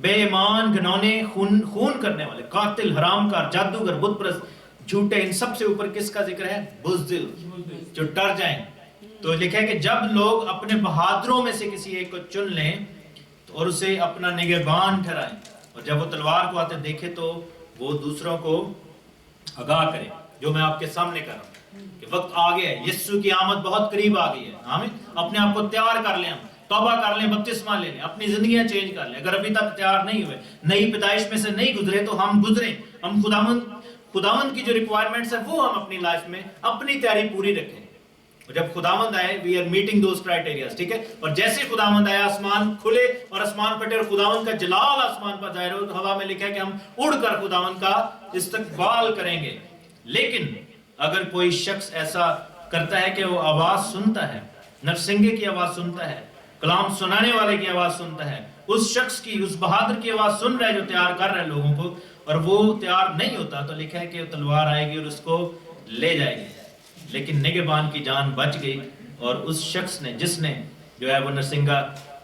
بے ایمان، گھنونے، خون کرنے والے، قاتل، حرام کار، جادوگر، بت پرست، جھوٹے، ان سب سے اوپر کس کا ذکر ہے؟ بزدل، جو ڈر جائیں۔ تو لکھا ہے کہ جب لوگ اپنے بہادروں میں سے کسی ایک کو چن لیں اور اسے اپنا نگہبان ٹھہرائیں، اور جب وہ تلوار کو آتے دیکھے تو وہ دوسروں کو آگاہ کرے، جو میں آپ کے سامنے کر رہا ہوں کہ وقت آ گیا ہے، یسوع کی آمد بہت قریب آ گئی ہے۔ آمین۔ اپنے آپ کو تیار کر لیں، ہم توبہ کر لیں، بپتسمہ لے لیں، اپنی زندگیاں چینج کر لیں۔ اگر ابھی تک تیار نہیں ہوئے، نئی پیدائش میں سے نہیں گزرے، تو ہم گزریں، ہم خداوند کی جو ریکوائرمنٹس ہے وہ ہم اپنی لائف میں اپنی تیاری پوری رکھیں۔ اور جب خداوند آئے، we are meeting those criterias, ٹھیک ہے؟ اور جیسے خداوند آیا، آسمان کھلے اور آسمان پھٹے اور خداوند کا جلال آسمان پر ظاہر ہو، تو ہوا میں لکھا ہے کہ ہم اڑ کر خداوند کا استقبال کریں گے۔ لیکن اگر کوئی شخص ایسا کرتا ہے کہ وہ آواز سنتا ہے، نرسنگے کی آواز سنتا ہے، کلام سنانے والے کی آواز سنتا ہے، اس شخص کی، اس بہادر کی آواز سن رہا ہے جو تیار کر رہا ہے لوگوں کو، اور وہ تیار نہیں ہوتا، تو لکھا ہے کہ وہ تلوار آئے گی اور اس کو لے جائے گی۔ لیکن نگہبان کی جان بچ گئی، اور اس شخص نے، جس نے جو ہے وہ نرسنگا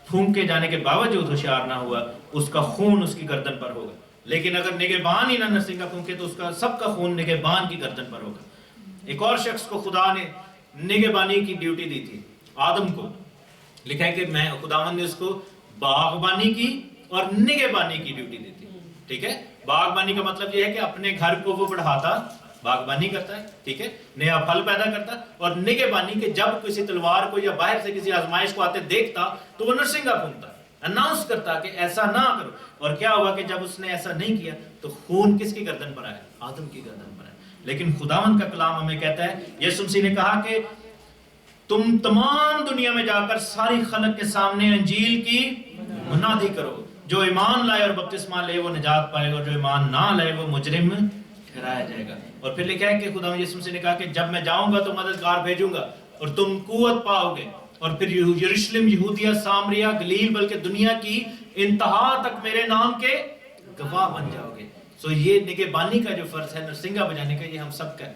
پھونکے جانے کے باوجود ہوشیار نہ ہوا، اس کا خون اس کی گردن پر ہوگا۔ لیکن اگر نگہبان ہی نہ نرسنگا پھونکے تو اس کا سب کا خون نگہبان کی گردن پر ہوگا۔ ایک اور شخص کو خدا نے نگہبانی کی ڈیوٹی دی تھی، آدم کو۔ لکھا ہے کہ خداوند نے اس کو باغبانی کی اور نگہبانی کی ڈیوٹی دی تھی، ٹھیک ہے؟ باغبانی کا مطلب یہ ہے کہ اپنے گھر کو وہ بڑھاتا، باغبانی کرتا ہے، ٹھیک ہے، نیا پھل پیدا کرتا، اور نگہبانی کہ جب کسی تلوار کو یا باہر سے کسی آزمائش کو آتے دیکھتا تو وہ نرسنگا پھونکتا، اناؤنس کرتا کہ ایسا نہ کرو۔ اور کیا ہوا کہ جب اس نے ایسا نہیں کیا تو خون کس کی گردن پر آیا؟ آدم کی گردن پر آیا۔ لیکن خداوند کا کلام ہمیں کہتا ہے، یسوع مسیح نے کہا کہ تم تمام دنیا میں جا کر ساری خلق کے سامنے انجیل کی منادی کرو، جو ایمان لائے اور بپتسمہ لے وہ نجات پائے گا، اور جو ایمان نہ لائے وہ مجرم ٹھہرایا جائے گا۔ اور پھر لکھا ہے کہ خدا یسوع مسیح نے کہا کہ جب میں جاؤں گا تو مددگار بھیجوں گا اور تم قوت پاؤ گے، اور پھر یروشلم، یہودیہ، سامریہ، گلیل، بلکہ دنیا کی انتہا تک میرے نام کے گواہ بن جاؤ گے۔ سو یہ نگہبانی کا جو فرض ہے، نرسنگا بجانے کا، یہ ہم سب کا ہے۔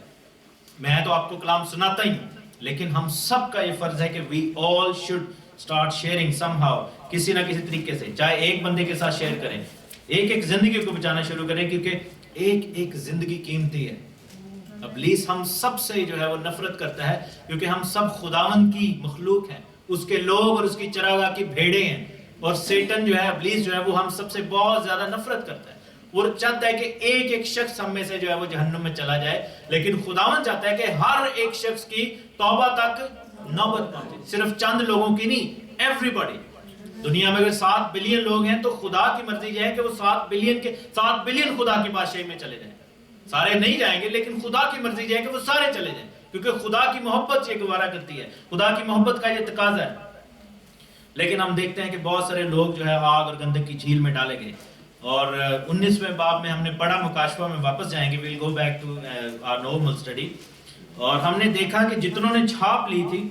میں تو آپ کو کلام سناتا ہی ہوں، لیکن ہم سب کا یہ فرض ہے کہ we all should start sharing somehow، کسی نہ کسی طریقے سے، چاہے ایک بندے کے ساتھ شیئر کریں، ایک زندگی کو بچانا شروع کریں، کیونکہ ایک زندگی قیمتی ہے۔ ابلیس ہم سب سے جو ہے وہ نفرت کرتا ہے، کیونکہ ہم سب خداوند کی مخلوق ہیں، اس کے لوگ اور اس کی چراگاہ کی بھیڑیں ہیں، اور سیٹن جو ہے، ابلیس جو ہے وہ ہم سب سے بہت زیادہ نفرت کرتا ہے، اور چاہتا ہے کہ ایک شخص ہم میں سے جو ہے وہ جہنم میں چلا جائے، لیکن خداوند چاہتا ہے کہ ہر ایک شخص کی توبہ تک نوبت پہنچے، صرف چند لوگوں کی نہیں، ایوری باڈی۔ دنیا میں اگر 7 بلین لوگ ہیں تو خدا کی مرضی یہ ہے کہ وہ 7 بلین خدا کی بادشاہی میں چلے جائیں۔ سارے نہیں جائیں گے، لیکن خدا کی مرضی یہ ہے کہ وہ سارے چلے جائیں، کیونکہ خدا کی محبت یہ گوارا کرتی ہے، خدا کی محبت کا یہ تقاضا ہے۔ لیکن ہم دیکھتے ہیں کہ بہت سارے لوگ جو ہے آگ اور گندک کی جھیل میں ڈالے گئے، اور 19ویں باب میں ہم نے پڑھا، مکاشفہ میں واپس جائیں گے، we'll go back to our normal study، اور ہم نے دیکھا کہ جتنوں نے چھاپ لی تھی،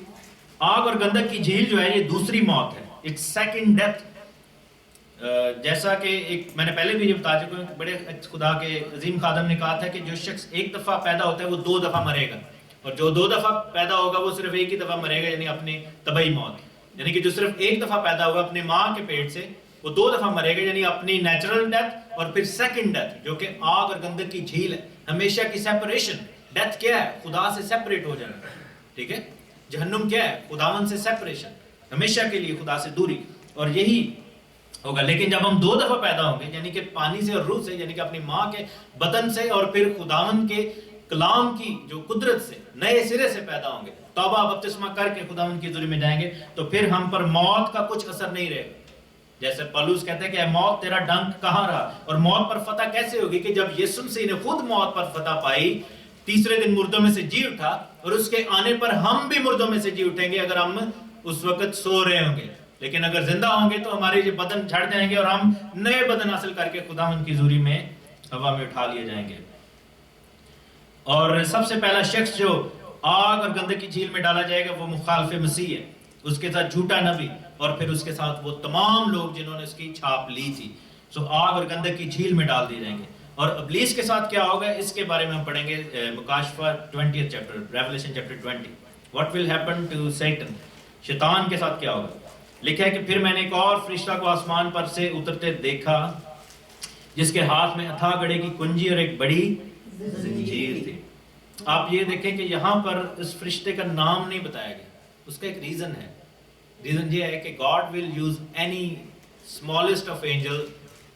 آگ اور گندک کی جھیل جو ہے یہ دوسری موت ہے، it's second death۔ جیسا کہ میں نے پہلے بھی یہ بتا چکا ہوں کہ بڑے خدا کے عظیم خادم نے کہا تھا کہ جو شخص ایک دفعہ پیدا ہوتا ہے وہ 2 دفعہ مرے گا، اور جو 2 دفعہ پیدا ہوگا وہ صرف ایک ہی دفعہ مرے گا، یعنی اپنی طبعی موت۔ یعنی کہ جو صرف ایک دفعہ پیدا ہوگا اپنے ماں کے پیٹ سے، وہ 2 دفعہ مرے گا، یعنی اپنی نیچرل ڈیتھ، اور پھر سیکنڈ ڈیتھ جو کہ آگ اور گندک کی جھیل ہے، ہمیشہ کی سیپریشن۔ ڈیتھ کیا ہے؟ خدا سے سیپریٹ ہو جانا، ٹھیک ہے؟ جہنم کیا ہے؟ خداوند سے سیپریشن، ہمیشہ کے لیے خدا سے دوری، اور یہی ہوگا۔ لیکن جب ہم 2 دفعہ پیدا ہوں گے، یعنی کہ پانی سے اور روح سے، یعنی کہ اپنی ماں کے بدن سے، اور پھر خداوند کے کلام کی جو قدرت سے نئے سرے سے پیدا ہوں گے، توبہ بپتسمہ کر کے خداوند کی حضوری میں جائیں گے، تو پھر ہم پر موت کا کچھ اثر نہیں رہے گا۔ جیسے پالوس کہتے ہیں کہ اے موت تیرا ڈنک کہاں رہا؟ اور موت پر فتح کیسے ہوگی؟ کہ جب یسوع مسیح نے خود موت پر فتح پائی، تیسرے دن مردوں میں سے جی اٹھا، اور اس کے آنے پر ہم بھی مردوں میں سے جی اٹھیں گے، اگر ہم اس وقت سو رہے ہوں گے۔ لیکن اگر زندہ ہوں گے تو ہمارے یہ بدن جھڑ جائیں گے، اور ہم نئے بدن حاصل کر کے خداوند کی حضوری میں ہوا میں اٹھا لیے جائیں گے۔ اور سب سے پہلا شخص جو آگ اور گندک کی جھیل میں ڈالا جائے گا وہ مخالف مسیح ہے، اس کے ساتھ جھوٹا نبی، اور پھر اس کے ساتھ وہ تمام لوگ جنہوں نے اس کی چھاپ لی تھی۔ سو آگ اور گندک کی جھیل میں ڈال دیے جائیں گے۔ اور ابلیس کے ساتھ کیا ہوگا، اس کے بارے میں ہم پڑھیں گے مکاشفہ 20 chapter, revelation chapter 20۔ What will happen to Satan؟ شیطان کے ساتھ کیا ہوگا؟ لکھا ہے کہ پھر میں نے ایک اور فرشتہ کو آسمان پر سے اترتے دیکھا جس کے ہاتھ میں اتھا گڑھے کی کنجی اور ایک بڑی زنجیر تھی. آپ یہ دیکھیں کہ یہاں پر اس فرشتے کا نام نہیں بتایا گیا. اس کا ایک ریزن ہے. ریزن یہ ہے کہ God will use any smallest of angel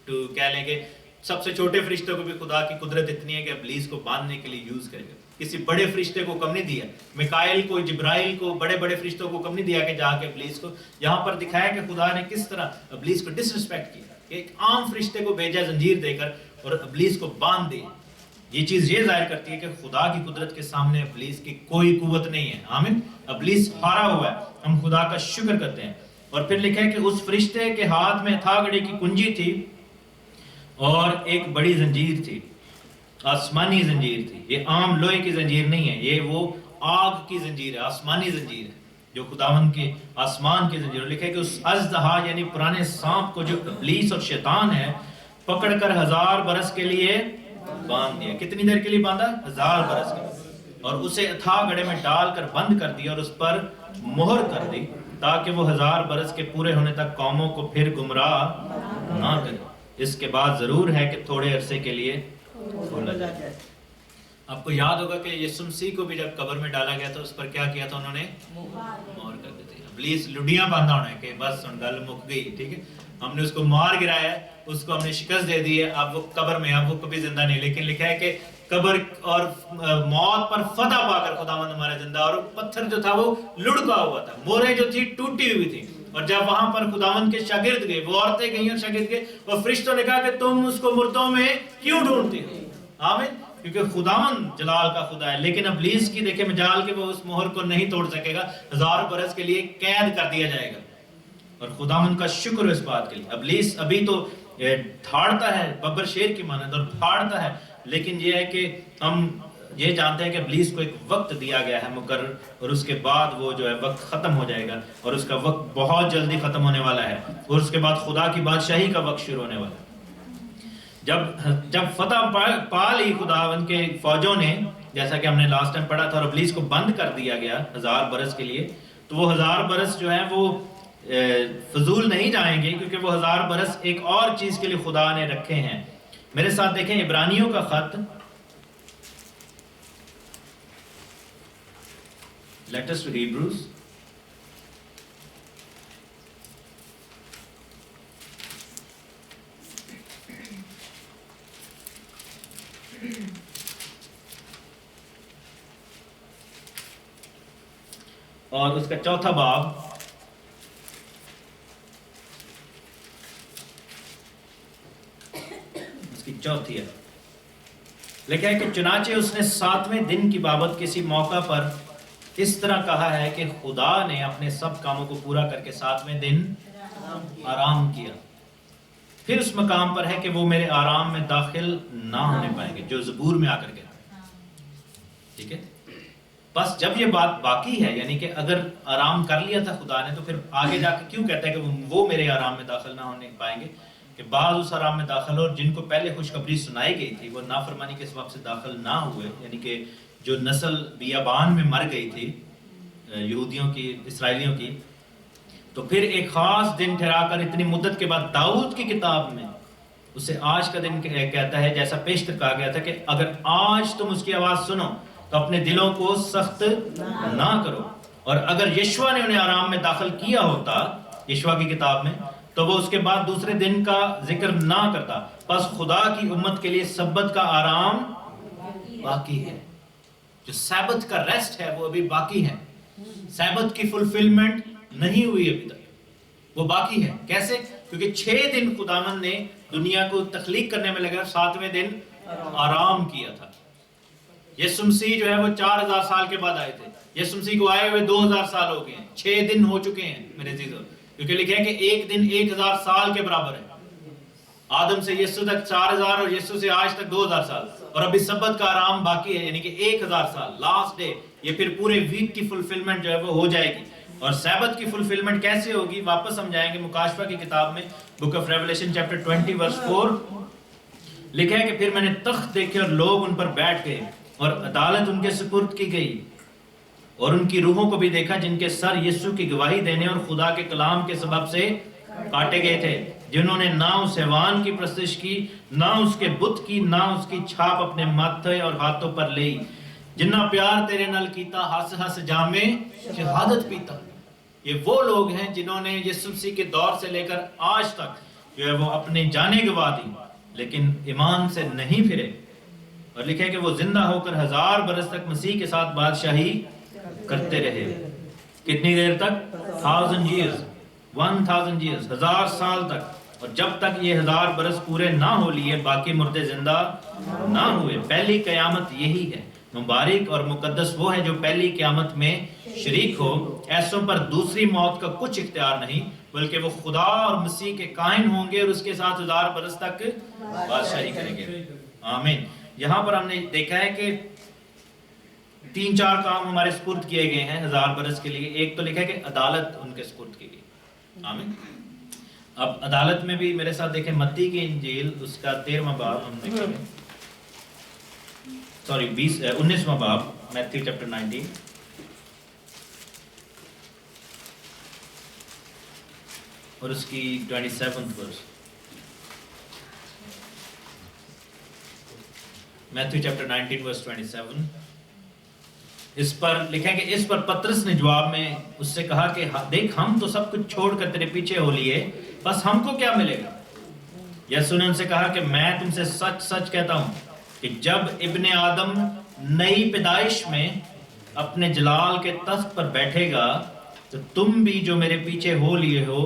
to کہہ لیں کہ سب سے چھوٹے فرشتے کو بھی خدا کی قدرت اتنی ہے کہ ابلیس کو باندھنے کے لیے یوز کرے گا. کسی بڑے فرشتے کو کم نہیں دیا. میکائیل کو، جبرائیل کو، بڑے بڑے فرشتوں کو کم نہیں دیا کہ جا کے ابلیس کو. یہاں پر دکھایا کہ خدا نے کس طرح ابلیس کو ڈس رسپیکٹ کیا. ایک عام فرشتے کو بھیجا زنجیر دے کر اور ابلیس کو باندھ دیا. یہ چیز یہ ظاہر کرتی ہے کہ خدا کی قدرت کے سامنے ابلیس کی کوئی قوت نہیں ہے. آمین. ابلیس ہارا ہوا ہے. ہم خدا کا شکر کرتے ہیں. اور پھر لکھا ہے کہ اس فرشتے کے ہاتھ میں اتھا گڑھے کی کنجی تھی اور ایک بڑی زنجیر تھی، آسمانی زنجیر تھی. یہ عام لوہے کی زنجیر نہیں ہے، یہ وہ آگ کی زنجیر ہے، آسمانی زنجیر ہے جو خداوند کے آسمان کی زنجیر. لکھا ہے کہ اس اژدہا یعنی پرانے سانپ کو جو ابلیس اور شیطان ہے پکڑ کر 1000 برس کے لیے باندھ دیا. کتنی دیر کے لیے باندھا؟ 1000 برس کے لیے. اور اسے اتھا گڑھے میں ڈال کر بند کر دیا اور اس پر مہر کر دی تاکہ وہ 1000 برس کے پورے ہونے تک قوموں کو پھر گمراہ نہ کرے. اس کے بعد ضرور ہے کہ تھوڑے عرصے کے لیے کھولا جائے. آپ کو یاد ہوگا کہ یسوع مسیح کو بھی جب قبر میں ڈالا گیا تھا اس پر کیا کیا تھا انہوں نے؟ مہر کر دی تھی. ابلیس لڈیاں باندھا ہونا ہے کہ بس گل مک گئی، ٹھیک ہے، ہم نے اس کو مار گرایا ہے، اس کو ہم نے شکست دے دی ہے، اب وہ قبر میں، اب وہ کبھی زندہ نہیں. لیکن لکھا ہے کہ قبر اور موت پر فتح پا کر خداوند ہمارا زندہ. اور پتھر جو تھا وہ لڑکا ہوا تھا، موریں جو تھی ٹوٹی ہوئی تھی. اور جب وہاں پر خداوند کے شاگرد گئے، وہ عورتیں گئیں اور شاگرد گئے، اور فرشتوں نے کہا کہ تم اس کو مردوں میں کیوں ڈھونڈتی ہو؟ آمین. کیونکہ خداوند جلال کا خدا ہے. لیکن ابلیس کی دیکھیں مجال کہ وہ اس مہر کو نہیں توڑ سکے گا. 1000 برس کے لیے قید کر دیا جائے گا. اور خداوند کا شکر ہے اس بات کے لیے. ابلیس ابھی تو دھاڑتا ہے ببر شیر کی مانند اور پھاڑتا ہے، لیکن یہ ہے کہ ہم یہ جانتے ہیں کہ ابلیس کو ایک وقت دیا گیا ہے مقرر، اور اس کے بعد وہ جو ہے وقت ختم ہو جائے گا، اور اس کا وقت بہت جلدی ختم ہونے والا ہے. اور اس کے بعد خدا کی بادشاہی کا وقت شروع ہونے والا ہے. جب فتح پا لی خداوند کے فوجوں نے، جیسا کہ ہم نے لاسٹ ٹائم پڑھا تھا، اور ابلیس کو بند کر دیا گیا 1000 برس کے لیے، تو وہ 1000 برس جو ہیں وہ فضول نہیں جائیں گے، کیونکہ وہ 1000 برس ایک اور چیز کے لیے خدا نے رکھے ہیں. میرے ساتھ دیکھیں عبرانیوں کا خط، لیٹرز ٹو ہیبروز، اور اس کا 4واں باب، اس کی 4 ہے. لکھا ہے کہ چنانچہ اس نے 7ویں دن کی بابت کسی موقع پر اس طرح کہا ہے کہ خدا نے اپنے سب کاموں کو پورا کر کے 7ویں دن آرام کیا. پھر اس مقام پر ہے کہ وہ میرے آرام میں داخل نہ ہونے پائیں گے، جو زبور میں آ کر کہتا ہے. ٹھیک ہے، بس جب یہ بات باقی ہے، یعنی کہ اگر آرام کر لیا تھا خدا نے، تو پھر آگے جا کے کیوں کہتا ہے کہ وہ میرے آرام میں داخل نہ ہونے پائیں گے؟ کہ بعض اس آرام میں داخل ہو، اور جن کو پہلے خوشخبری سنائی گئی تھی وہ نافرمانی کے سبب سے داخل نہ ہوئے، یعنی کہ جو نسل بیابان میں مر گئی تھی یہودیوں کی، اسرائیلیوں کی. تو پھر ایک خاص دن ٹھہرا کر اتنی مدت کے بعد داؤد کی کتاب میں اسے آج کا دن کہتا ہے، جیسا پیشتر کہا گیا تھا کہ اگر آج تم اس کی آواز سنو تو اپنے دلوں کو سخت نہ کرو. اور اگر یشوع نے انہیں آرام میں داخل کیا ہوتا یشوع کی کتاب میں، تو وہ اس کے بعد دوسرے دن کا ذکر نہ کرتا. پس خدا کی امت کے لیے سبت کا آرام باقی ہے. جو سبت کا ریسٹ ہے وہ ابھی باقی ہے. سبت کی فلفلمنٹ نہیں ہوئی ابھی تک، وہ باقی ہے. کیسے؟ کیونکہ 6 دن خداوند نے دنیا کو تخلیق کرنے میں لگا، 7ویں دن آرام کیا تھا. یسوع مسیح جو ہے وہ 4000 سال کے بعد آئے تھے. یسوع مسیح کو آئے ہوئے 2000 سال ہو گئے ہیں. 6 دن ہو چکے ہیں میرے عزیزو، کیونکہ لکھا ہے کہ ایک دن 1000 سال کے برابر ہے. آدم سے یسوع تک 4000 اور یسوع سے آج تک 2000 سال، اور ابھی سبت کا آرام باقی ہے، یعنی کہ 1000 سال لاسٹ ڈے. یہ پھر پورے ویک کی فلفلمنٹ جو ہے وہ ہو جائے گی. اور سبت کی فلفلمنٹ کیسے ہوگی؟ واپس ہم جائیں گے مکاشفہ کی کتاب میں، بک آف ریولیشن چیپٹر 20 ورس 4. لکھا ہے کہ پھر میں نے تخت دیکھے اور لوگ ان پر بیٹھ گئے اور عدالت ان کے سپرد کی گئی. اور ان کی روحوں کو بھی دیکھا جن کے سر یسوع کی گواہی دینے اور خدا کے کلام کے سبب سے کاٹے گئے تھے، جنہوں نے نہ اس حیوان کی پرستش کی، نہ اس کے بت کی، نہ اس کی چھاپ اپنے ماتھے اور ہاتھوں پر لئی، جنہ پیار تیرے نال کیتا، ہس ہس جامے شہادت پیتا۔ یہ وہ لوگ ہیں جنہوں نے یسوع مسیح کے دور سے لے کر آج تک جو ہے وہ اپنے جانیں گوا دی، لیکن ایمان سے نہیں پھرے، اور لکھا ہے کہ وہ زندہ ہو کر 1000 برس تک مسیح کے ساتھ بادشاہی کرتے رہے۔ کتنی دیر تک؟ 1000 years، 1000 years، 1000 سال تک۔ اور جب تک یہ 1000 برس پورے نہ ہو لیے باقی مردے زندہ نہ ہوئے۔ پہلی قیامت یہی ہے۔ مبارک اور مقدس وہ ہے جو پہلی قیامت میں شریک ہو۔ ایسوں پر دوسری موت کا کچھ اختیار نہیں، بلکہ وہ خدا اور مسیح کے کائن ہوں گے اور اس کے ساتھ 1000 برس تک بادشاہی کریں گے۔ آمین۔ یہاں پر ہم نے دیکھا ہے کہ 3-4 کام ہمارے سپرد کیے گئے ہیں 1000 برس کے لیے۔ ایک تو لکھا ہے کہ عدالت ان کے سپرد کی گئی۔ آمین۔ اب عدالت میں بھی میرے ساتھ دیکھیں متی کی انجیل اس کا 13واں باب ہم دیکھیں گے، 19واں باب، میتھیو چیپٹر 19 اور اس کی 27th ورس۔ میتھیو چیپٹر 19 ورس 27۔ اس پر لکھا ہے کہ اس پر پطرس نے جواب میں اس سے کہا کہ دیکھ ہم تو سب کچھ چھوڑ کر تیرے پیچھے ہو لیے، بس ہم کو کیا ملے گا؟ یسوع نے ان سے کہا کہ میں تم سے سچ سچ کہتا ہوں کہ جب ابن آدم نئی پیدائش میں اپنے جلال کے تخت پر بیٹھے گا تو تم بھی جو میرے پیچھے ہو لیے ہو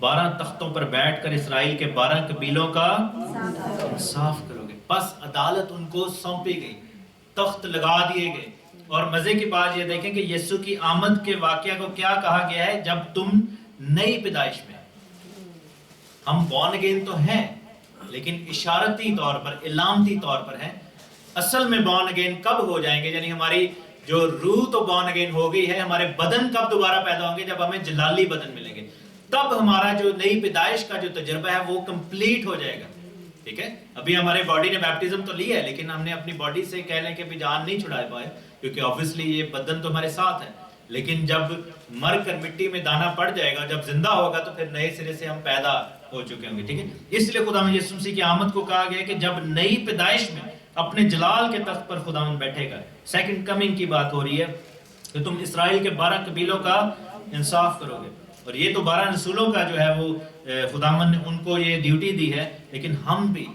12 تختوں پر بیٹھ کر اسرائیل کے 12 قبیلوں کا انصاف کرو گے۔ بس عدالت ان کو سونپی گئی، تخت لگا دیے گئے۔ اور مزے کی بات یہ دیکھیں کہ یسوع کی آمد کے واقعہ کو کیا کہا گیا ہے؟ جب تم نئی پیدائش میں۔ ہم بورن اگین تو ہیں لیکن اشارتی طور پر، علامتی طور پر ہیں۔ اصل میں بورن اگین کب ہو جائیں گے؟ یعنی ہماری جو روح تو بورن اگین ہو گئی ہے، ہمارے بدن کب دوبارہ پیدا ہوں گے؟ جب ہمیں جلالی بدن ملیں گے، تب ہمارا جو نئی پیدائش کا جو تجربہ ہے وہ کمپلیٹ ہو جائے گا۔ ٹھیک ہے، ابھی ہمارے باڈی نے بیپٹزم تو لی ہے لیکن ہم نے اپنی باڈی سے کہہ لیں کہ بھی جان نہیں چھڑا پائے، کیونکہ آبویسلی یہ بدن تو ہمارے ساتھ ہے، لیکن جب مر کر مٹی میں دانا پڑ جائے گا، جب زندہ ہوگا تو پھر نئے سرے سے ہم پیدا ہو چکے ہوں گے۔ ٹھیک ہے، اس لیے خدا میں یسوع مسیح کی آمد کو کہا گیا کہ جب نئی پیدائش میں اپنے جلال کے تخت پر خداوند بیٹھے گا۔ سیکنڈ کمنگ کی بات ہو رہی ہے کہ تم اسرائیل کے 12 قبیلوں کا انصاف کرو گے، اور یہ تو 12 رسولوں کا جو ہے وہ خداوند نے ان کو یہ ڈیوٹی دی ہے، لیکن ہم بھی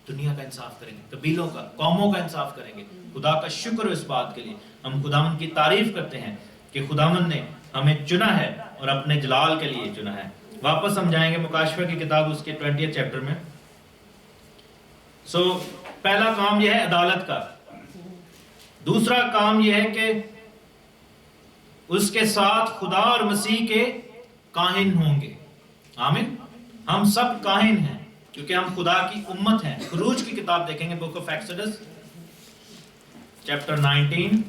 دنیا کا انصاف کریں گے، قبیلوں کا، قوموں کا انصاف کریں گے۔ خدا کا شکر اس بات کے لیے، ہم خداوند کی تعریف کرتے ہیں کہ خداوند نے ہمیں چنا ہے اور اپنے جلال کے لیے چنا ہے۔ واپس ہم جائیں گے مکاشفہ کی کتاب اس کے 20 چیپٹر میں۔ پہلا کام یہ ہے عدالت کا۔ دوسرا کام یہ ہے کہ اس کے ساتھ خدا اور مسیح کے کاہن ہوں گے۔ آمین۔ ہم سب کاہن ہیں کیونکہ ہم خدا کی امت ہیں۔ خروج کی کتاب دیکھیں گے، بک آف ایکسوڈس چیپٹر 19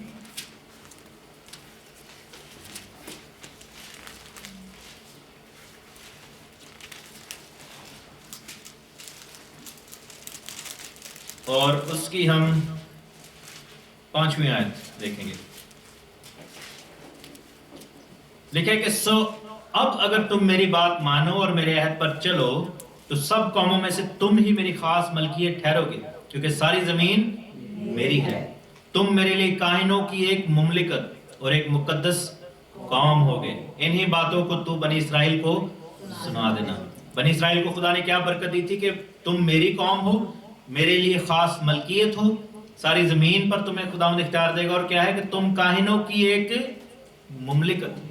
اور اس کی ہم 5ویں آیت دیکھیں گے۔ لکھے کہ سو اب اگر تم میری بات مانو اور میرے عہد پر چلو تو سب قوموں میں سے تم ہی میری خاص ملکیت ٹھہرو گے، کیونکہ ساری زمین میری ہے۔ تم میرے لیے کائنوں کی ایک مملکت اور ایک مقدس قوم ہوگے۔ انہی باتوں کو تو بنی اسرائیل کو سنا دینا۔ بنی اسرائیل کو خدا نے کیا برکت دی تھی کہ تم میری قوم ہو، میرے لیے خاص ملکیت ہو، ساری زمین پر تمہیں خداوند اختیار دے گا، اور کیا ہے کہ تم کاہنوں کی ایک مملکت ہو۔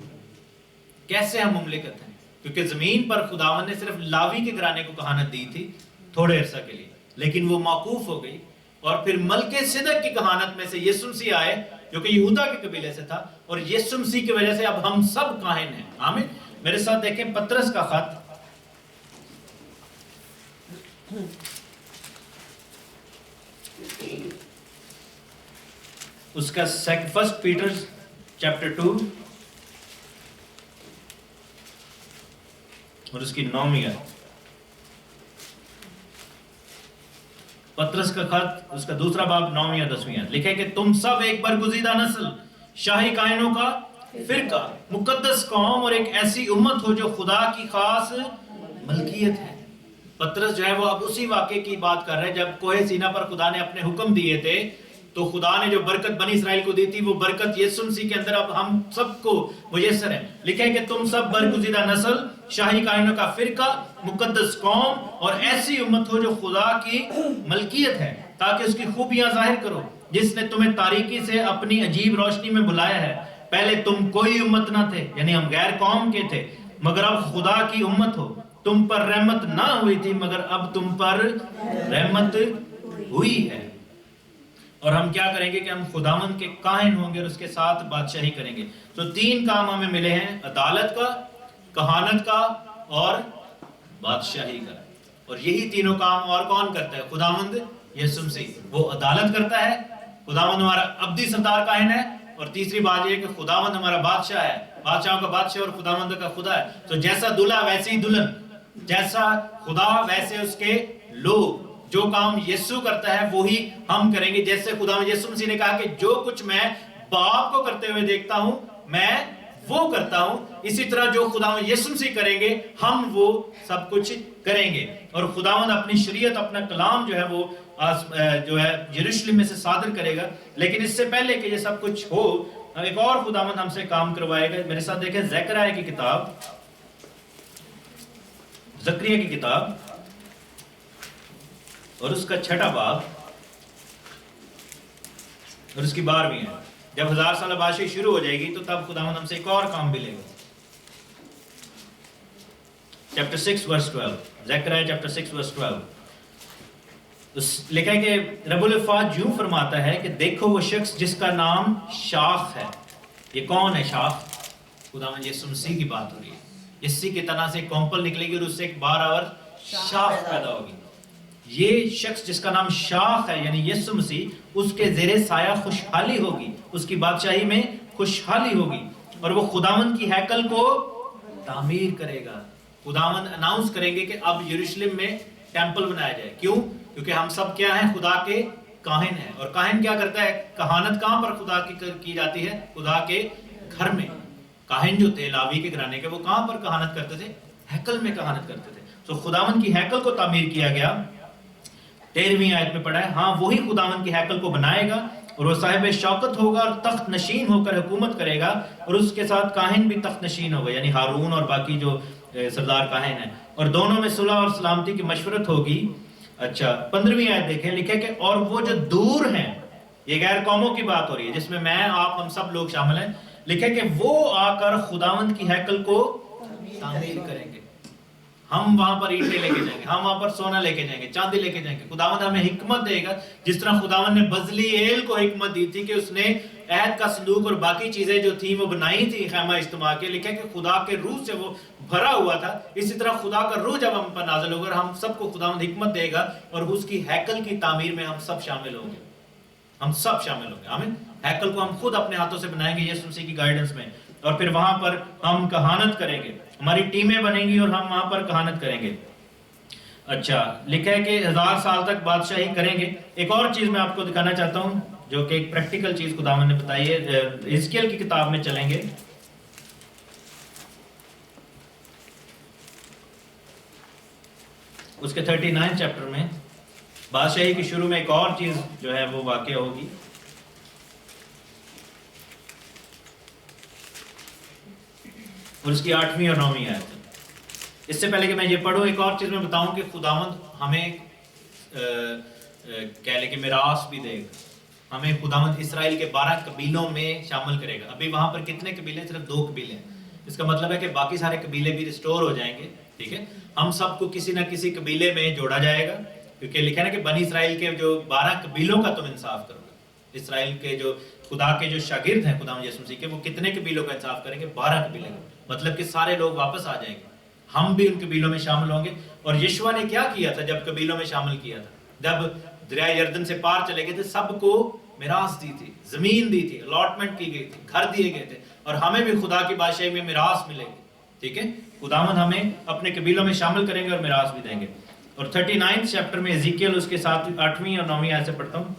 کیسے ہم مملکت ہیں؟ کیونکہ زمین پر خداوند نے صرف لاوی کے گھرانے کو کہانت دی تھی تھوڑے عرصہ کے لیے، لیکن وہ موقوف ہو گئی، اور پھر ملک صدق کی کہانت میں سے یسوع مسیح آئے جو کہ یہودا کے قبیلے سے تھا، اور یسوع مسیح کی وجہ سے اب ہم سب کاہن ہیں۔ آمین۔ میرے ساتھ دیکھیں پطرس کا خط، اس کا 1 پیٹر چیپٹر 2 اور اس کی 9ویں آیت۔ پطرس کا خط، اس کا دوسرا باب، 9ویں یا 10ویں آیت، لکھے کہ تم سب ایک برگزیدہ نسل، شاہی کائنوں کا فرقہ، مقدس قوم اور ایک ایسی امت ہو جو خدا کی خاص ملکیت ہے۔ پطرس جو ہے وہ اب اسی واقعے کی بات کر رہے ہیں جب کوہ سینا پر خدا نے اپنے حکم دیے تھے، تو خدا نے جو برکت بنی اسرائیل کو دی تھی وہ برکت یسوع مسیح کے اندر اب ہم سب کو میسر ہے۔ لکھا ہے کہ تم سب برگزیدہ نسل، شاہی کائنوں کا فرقہ، مقدس قوم اور ایسی امت ہو جو خدا کی ملکیت ہے، تاکہ اس کی خوبیاں ظاہر کرو، جس نے تمہیں تاریکی سے اپنی عجیب روشنی میں بلایا ہے۔ پہلے تم کوئی امت نہ تھے، یعنی ہم غیر قوم کے تھے، مگر اب خدا کی امت ہو۔ تم پر رحمت نہ ہوئی تھی، مگر اب تم پر رحمت ہوئی ہے۔ اور ہم کیا کریں گے کہ ہم خداوند کے کاہن ہوں گے اور اس کے ساتھ بادشاہی کریں گے۔ تو 3 کام ہمیں ملے ہیں، عدالت کا، کہانت کا اور بادشاہی کا۔ اور یہی تینوں کام اور کون کرتا ہے؟ خداوند یسوع مسیح۔ وہ عدالت کرتا ہے، خداوند ہمارا ابدی سردار کاہن ہے، اور تیسری بات یہ کہ خداوند ہمارا بادشاہ ہے، بادشاہوں کا بادشاہ اور خداوند کا خدا ہے۔ تو جیسا دلہا ویسے ہی دلہن، جیسا خدا ویسے اس کے لوگ۔ جو کام یسوع کرتا ہے وہی ہم کریں گے، جیسے خداوند یسوع مسیح نے کہا کہ جو کچھ میں باپ کو کرتے ہوئے دیکھتا ہوں میں وہ کرتا ہوں، اسی طرح جو خداوند یسوع مسیح کریں گے ہم وہ سب کچھ کریں گے۔ اور خداوند اپنی شریعت، اپنا کلام جو ہے وہ جو ہے یروشلم میں سے صادر کرے گا۔ لیکن اس سے پہلے کہ یہ سب کچھ ہو، ایک اور خداوند ہم سے کام کروائے گا۔ میرے ساتھ دیکھیں زکریا کی کتاب، زکریا کی کتاب اور اس کا 6واں باب اور اس کی 12ویں ہے۔ جب 1000 سالہ بادشاہی شروع ہو جائے گی تو تب خداوند ہم سے ایک اور کام ملے گا۔ چیپٹر 6 ورس 12، زکریا چیپٹر 6 ورس 12 لکھا ہے کہ رب الفاظ یوں فرماتا ہے کہ دیکھو وہ شخص جس کا نام شاخ ہے۔ یہ کون ہے شاخ؟ خداوند یسوع مسیح کی بات ہو رہی ہے۔ اسی کی طرح سے کمپل نکلے گی اور اس سے ایک 12 شاخ پیدا ہوگی۔ یہ شخص جس کا نام شاخ ہے یعنی یسوع مسیح، اس کے زیر سایہ خوشحالی ہوگی، اس کی بادشاہی میں خوشحالی ہوگی، اور وہ خداوند کی ہیکل کو تعمیر کرے گا۔ خداوند اناؤنس کریں گے کہ اب یروشلم میں ٹیمپل بنایا جائے۔ کیوں؟ کیونکہ ہم سب کیا ہیں؟ خدا کے کاہن ہیں۔ اور کاہن کیا کرتا ہے؟ کہانت کہاں پر خدا کی جاتی ہے؟ خدا کے گھر میں۔ کاہن جو تھے لاوی کے گھرانے کے، وہ کہاں پر کہانت کرتے تھے؟ ہیکل میں کہانت کرتے تھے۔ تو خداوند کی ہیکل کو تعمیر کیا گیا۔ 13ویں آیت میں پڑھا ہے، ہاں وہی خداوند کی ہیکل کو بنائے گا اور وہ صاحب شوکت ہوگا اور تخت نشین ہو کر حکومت کرے گا، اور اس کے ساتھ کاہن بھی تخت نشین ہوگا، یعنی ہارون اور باقی جو سردار کاہن ہیں، اور دونوں میں صلح اور سلامتی کی مشورت ہوگی۔ اچھا 15ویں آیت دیکھیں، لکھے کہ اور وہ جو دور ہیں، یہ غیر قوموں کی بات ہو رہی ہے جس میں میں آپ ہم سب لوگ شامل ہیں، لکھے کہ وہ آ کر خداوند کی ہیکل کو تعمیر کریں گے۔ ہم وہاں پر اینٹیں لے کے جائیں گے، ہم وہاں پر سونا لے کے جائیں گے، چاندی لے کے جائیں گے۔ خداوند ہمیں حکمت دے گا، جس طرح خداوند نے بزلیل کو حکمت دی تھی کہ اس نے عہد کا صندوق اور باقی چیزیں جو تھیں وہ بنائی تھی خیمہ اجتماع کے، لکھا کہ خدا کے روح سے وہ بھرا ہوا تھا۔ اسی طرح خدا کا روح جب ہم پر نازل ہوگا، ہم سب کو خداوند حکمت دے گا اور اس کی ہیکل کی تعمیر میں ہم سب شامل ہوں گے، ہم سب شامل ہوں گے۔ آمین۔ ہیکل کو ہم خود اپنے ہاتھوں سے بنائیں گے یسوع مسیح کی گائیڈنس میں، اور پھر وہاں پر ہم کہانت کریں گے، ہماری ٹیمیں بنیں گی اور ہم وہاں پر کہانت کریں گے۔ اچھا لکھا ہے کہ 1000 سال تک بادشاہی کریں گے۔ ایک اور چیز میں آپ کو دکھانا چاہتا ہوں جو کہ ایک پریکٹیکل چیز خداوند نے بتائی ہے۔ حزقیل کی کتاب میں چلیں گے، اس کے 39 چیپٹر میں بادشاہی کے شروع میں ایک اور چیز جو ہے وہ واقع ہوگی۔ اور اس کی 8ویں اور 9ویں آیت ہے۔ اس سے پہلے کہ میں یہ پڑھوں، ایک اور چیز میں بتاؤں کہ خداوند ہمیں کہہ لے کہ میراث بھی دے گا۔ ہمیں خداوند اسرائیل کے 12 قبیلوں میں شامل کرے گا۔ ابھی وہاں پر کتنے قبیلے ہیں؟ صرف 2 قبیلے ہیں۔ اس کا مطلب ہے کہ باقی سارے قبیلے بھی ریسٹور ہو جائیں گے، ٹھیک ہے۔ ہم سب کو کسی نہ کسی قبیلے میں جوڑا جائے گا، کیونکہ لکھا ہے نا کہ بنی اسرائیل کے جو 12 قبیلوں کا تم انصاف کرو گے۔ اسرائیل کے جو خدا کے جو شاگرد ہیں خداوند یسوع مسیح کے، وہ کتنے قبیلوں کا انصاف کریں گے؟ 12 قبیلے کا، مطلب کہ سارے لوگ واپس آ جائیں گے، ہم بھی ان قبیلوں میں شامل ہوں گے۔ اور یشوع نے کیا کیا تھا جب قبیلوں میں شامل کیا تھا؟ جب دریائے یردن سے پار چلے گئے تھے، سب کو میراث دی تھی، زمین دی تھی، الاٹمنٹ کی گئی تھی، گھر دیے گئے تھے، اور ہمیں بھی خدا کی بادشاہی میں میراث ملے گی، ٹھیک ہے۔ خداوند ہمیں اپنے قبیلوں میں شامل کریں گے اور میراث بھی دیں گے۔ اور 39 چیپٹر میں حزقیل اس کے ساتھ 8ویں اور 9ویں آیت سے پڑھتا ہوں،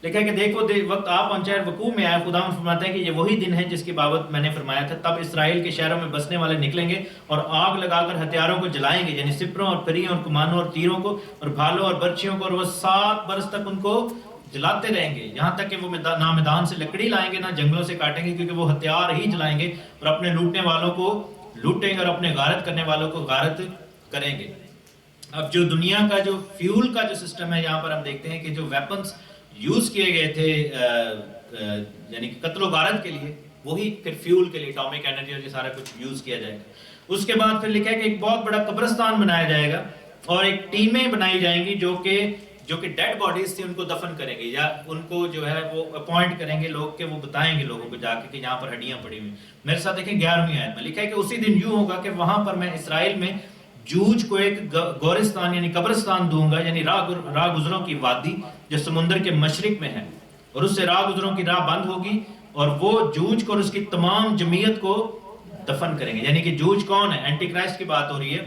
لکھا ہے کہ دیکھو وقت آپ پہنچا ہے، وقوع میں آیا، خدا فرماتے ہیں کہ یہ وہی دن ہے جس کی بابت میں نے فرمایا تھا، تب اسرائیل کے شہروں میں بسنے والے نکلیں گے اور آگ لگا کر ہتھیاروں کو جلائیں گے، یعنی سپروں اور پھریوں اور کمانوں اور تیروں کو اور بھالوں اور برچھیوں کو، اور وہ 7 برس تک ان کو جلاتے رہیں گے، یہاں تک کہ وہ نہ میدان سے لکڑی لائیں گے نہ جنگلوں سے کاٹیں گے، کیونکہ وہ ہتھیار ہی جلائیں گے اور اپنے لوٹنے والوں کو لوٹیں گے اور اپنے غارت کرنے والوں کو غارت کریں گے۔ اب جو دنیا کا جو فیول کا جو سسٹم ہے، یہاں پر ہم دیکھتے ہیں کہ جو ویپنز یوز کیے گئے تھے یعنی کہ قتل و غارت کے لیے، وہی پھر فیول کے لیے اٹامک انرجی اور یہ سارا کچھ یوز کیا جائے گا۔ اس کے بعد پھر لکھا ہے کہ ایک بہت بڑا قبرستان بنایا جائے گا اور ایک ٹیمیں بنائی جائیں گی جو کہ ڈیڈ باڈیز تھی ان کو دفن کریں گے، یا ان کو جو ہے وہ اپوائنٹ کریں گے لوگ کہ وہ بتائیں گے لوگوں کو جا کے کہ یہاں پر ہڈیاں پڑی ہوئی۔ میرے ساتھ دیکھیں 11ویں آیت میں لکھا ہے کہ اسی دن یوں ہوگا کہ وہاں پر میں اسرائیل میں جوج کو ایک گورستان یعنی قبرستان دوں گا، یعنی راہ گزروں کی وادی جو سمندر کے مشرق میں ہے، اور اس سے راہ گزروں کی راہ بند ہوگی اور وہ جوج کو اور اس کی تمام جمعیت کو دفن کریں گے۔ یعنی کہ جوج کون ہے؟ اینٹی کرائسٹ کی بات ہو رہی ہے،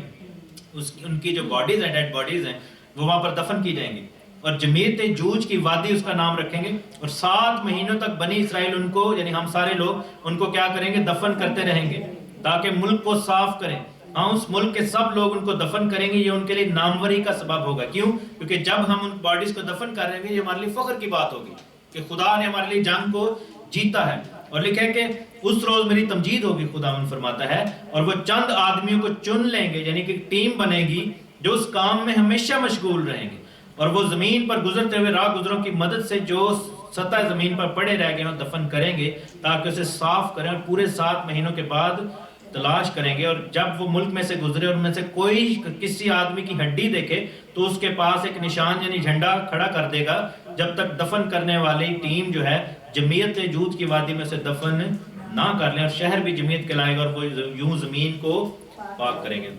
ان کی جو باڈیز ہیں، ڈیڈ باڈیز ہیں، وہ وہاں پر دفن کی جائیں گی، اور جمعیت جوج کی وادی اس کا نام رکھیں گے، اور 7 مہینوں تک بنی اسرائیل ان کو یعنی ہم سارے لوگ ان کو کیا کریں گے؟ دفن کرتے رہیں گے تاکہ ملک کو صاف کریں۔ ہاں، اس ملک کے سب لوگ ان کو دفن کریں گے، یہ ان کے لیے ناموری کا سبب ہوگا۔ کیوں؟ کیونکہ جب ہم ان باڈیز کو دفن کر رہے ہیں یہ ہمارے لیے فخر کی بات ہوگی کہ خدا نے ہمارے لیے جنگ کو جیتا ہے۔ اور لکھا ہے کہ اس روز میری تمجید ہوگی، خداوند فرماتا ہے، اور وہ چند آدمیوں کو چن لیں گے، یعنی کہ ٹیم بنے گی جو اس کام میں ہمیشہ مشغول رہیں گے، اور وہ زمین پر گزرتے ہوئے راہ گزروں کی مدد سے جو سطح زمین پر پڑے رہ گئے ہیں دفن کریں گے تاکہ اسے صاف کریں، اور پورے 7 مہینوں کے بعد تلاش کریں گے، اور جب وہ ملک میں سے گزرے اور ان میں سے کوئی کسی آدمی کی ہڈی دیکھے تو اس کے پاس ایک نشان یعنی جھنڈا کھڑا کر دے گا جب تک دفن کرنے والی ٹیم جو ہے جمعیت جود کی وادی میں سے دفن نہ کر لیں، اور شہر بھی جمعیت کہلائے گا اور وہ یوں زمین کو پاک کریں گے۔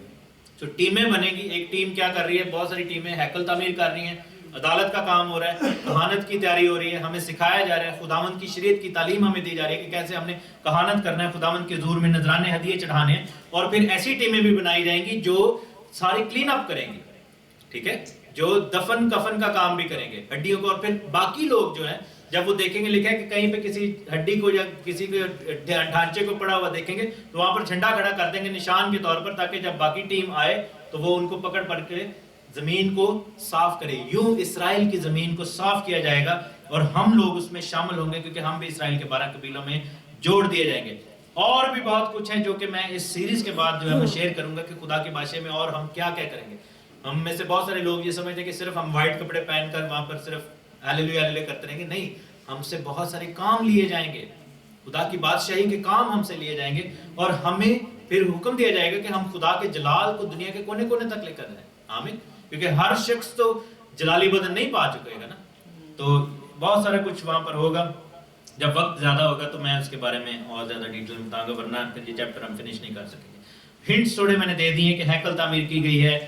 تو ٹیمیں بنے گی، ایک ٹیم کیا کر رہی ہے؟ بہت ساری ٹیمیں ہیکل تعمیر کر رہی ہیں، عدالت کا کام ہو رہا ہے، کہانت کی تیاری ہو رہی ہے، ہمیں سکھایا جا رہا ہے، خداوند کی شریعت کی تعلیم ہمیں دی جا رہی ہے کہ کیسے ہم نے کہانت کرنا ہے، خداوند کے حضور میں نذرانے ہدیے چڑھانے ہیں، اور پھر ایسی ٹیمیں بھی بنائی جائیں گی جو ساری کلین اپ کریں گی، ٹھیک ہے، جو دفن کفن کا کام بھی کریں گے ہڈیوں کو، اور پھر باقی لوگ جو ہیں جب وہ دیکھیں گے، لکھا ہے کہ کہیں پہ کسی ہڈی کو یا کسی کے ڈھانچے کو پڑا ہوا دیکھیں گے تو وہاں پر جھنڈا کھڑا کر دیں گے نشان کے طور پر، تاکہ جب باقی ٹیم آئے تو وہ ان کو پکڑ کے زمین کو صاف کرے۔ یوں اسرائیل کی زمین کو صاف کیا جائے گا اور ہم لوگ اس میں شامل ہوں گے، کیونکہ ہم بھی اسرائیل کے 12 قبیلوں میں جوڑ دیے جائیں گے۔ اور بھی بہت کچھ ہے جو کہ میں اس سیریز کے بعد جو ہے میں شیئر کروں گا کہ خدا کی بادشاہی میں اور ہم کیا کریں گے۔ ہم میں سے بہت سارے لوگ یہ سمجھتے ہیں کہ صرف ہم وائٹ کپڑے پہن کر وہاں پر صرف ہیلیلویا ہیلیلویا کرتے رہیں گے، نہیں، ہم سے بہت سارے کام لیے جائیں گے، خدا کی بادشاہی کے کام ہم سے لیے جائیں گے، اور ہمیں پھر حکم دیا جائے گا کہ ہم خدا کے جلال کو دنیا کے کونے کونے تک لے کر جائیں۔ آمین۔ کیونکہ ہر شخص تو جلالی بدن نہیں پا چکے گا نا، تو بہت سارا کچھ وہاں پر ہوگا۔ جب وقت زیادہ ہوگا تو میں اس کے بارے میں اور زیادہ ڈیٹیل میں بتاؤں گا، ورنہ پھر یہ چیپٹر ہم فنش نہیں کر سکیں گے۔ ہنٹس تھوڑے میں نے دے دیے کہ ہیکل تعمیر کی گئی ہے،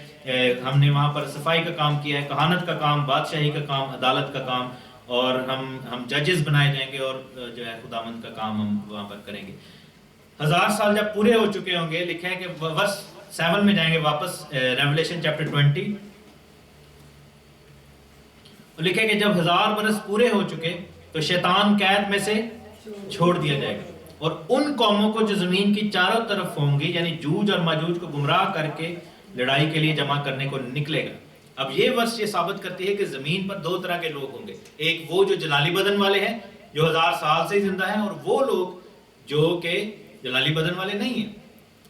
ہم نے وہاں پر صفائی کا کام کیا ہے، کہانت کا کام، بادشاہی کا کام، عدالت کا کام، اور ہم ججز بنائے جائیں گے، اور جو ہے خداوند کا کام ہم وہاں پر کریں گے۔ 1000 سال جب پورے ہو چکے ہوں گے، لکھا ہے کہ ورس 7 میں جائیں گے واپس، ریولیشن چیپٹر 20، لکھا ہے کہ جب 1000 برس پورے ہو چکے تو شیطان قید میں سے چھوڑ دیا جائے گا، اور ان قوموں کو جو زمین کی چاروں طرف ہوں گی یعنی جوج اور ماجوج کو گمراہ کر کے لڑائی کے لیے جمع کرنے کو نکلے گا۔ اب یہ ورس یہ ثابت کرتی ہے کہ زمین پر 2 طرح کے لوگ ہوں گے، ایک وہ جو جلالی بدن والے ہیں جو 1000 سال سے زندہ ہیں، اور وہ لوگ جو کہ جلالی بدن والے نہیں ہیں،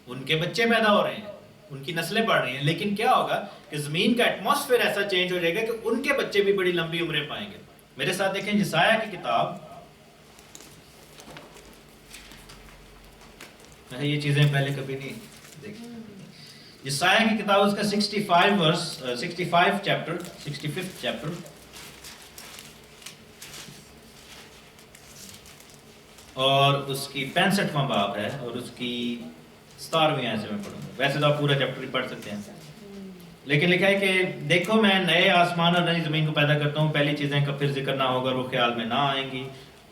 ان کے بچے پیدا ہو رہے ہیں، ان کی نسلیں بڑھ رہی ہیں، لیکن کیا ہوگا کہ زمین کا ایٹماسفیئر ایسا چینج ہو جائے گا کہ ان کے بچے بھی بڑی لمبی عمریں پائیں گے۔ میرے ساتھ دیکھیں یسایہ کی کتاب، میں یہ چیزیں پہلے کبھی نہیں دیکھی، یسایہ کی کتاب اس کا 65 چیپٹر اور اس کی 65واں باب ہے، اور اس کی 17ویں آیت سے میں پڑھوں گا۔ ویسے تو آپ پورا چیپٹر ہی پڑھ سکتے ہیں، لیکن لکھا ہے کہ دیکھو میں نئے آسمان اور نئی زمین کو پیدا کرتا ہوں، پہلی چیزیں کا پھر ذکر نہ ہوگا، وہ خیال میں نہ آئیں گی،